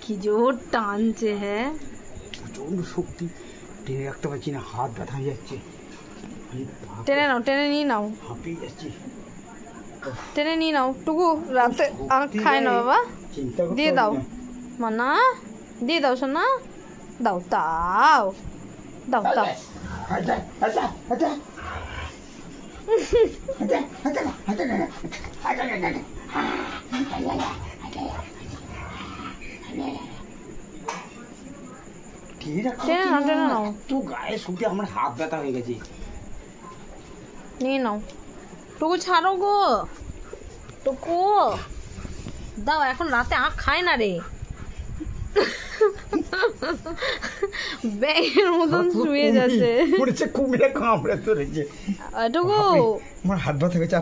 কি জোর টানছে। হ্যাঁ প্রচন্ড শক্তি, টেনে রাখতে পারছি না, হাত ব্যথা হয়ে যাচ্ছে। টেনে নাও, টেনে নিয়ে নাও, হাঁপিয়ে যাচ্ছি। টেনে নিয়ে নাও। টুকু রাতে আর খায় না বাবা, দিয়ে দাও মানা, দিয়ে দাও সোনা, দাও দাও দাও দাও। টেনে নাও, টেনে নাও, তো গায়ে শুকে আমার হাত ব্যথা হয়ে গেছে। নিয়ে নাও টুকু, ছাড়ো গো টুকু, দাও। এখন রাতে আঁখ খায় না রে, ব্যাঙের মতন শুয়ে যাচ্ছে। কুমিরে কামড়ে ধরেছে। টুকু আমার হাত ব্যথা হয়ে গেছে।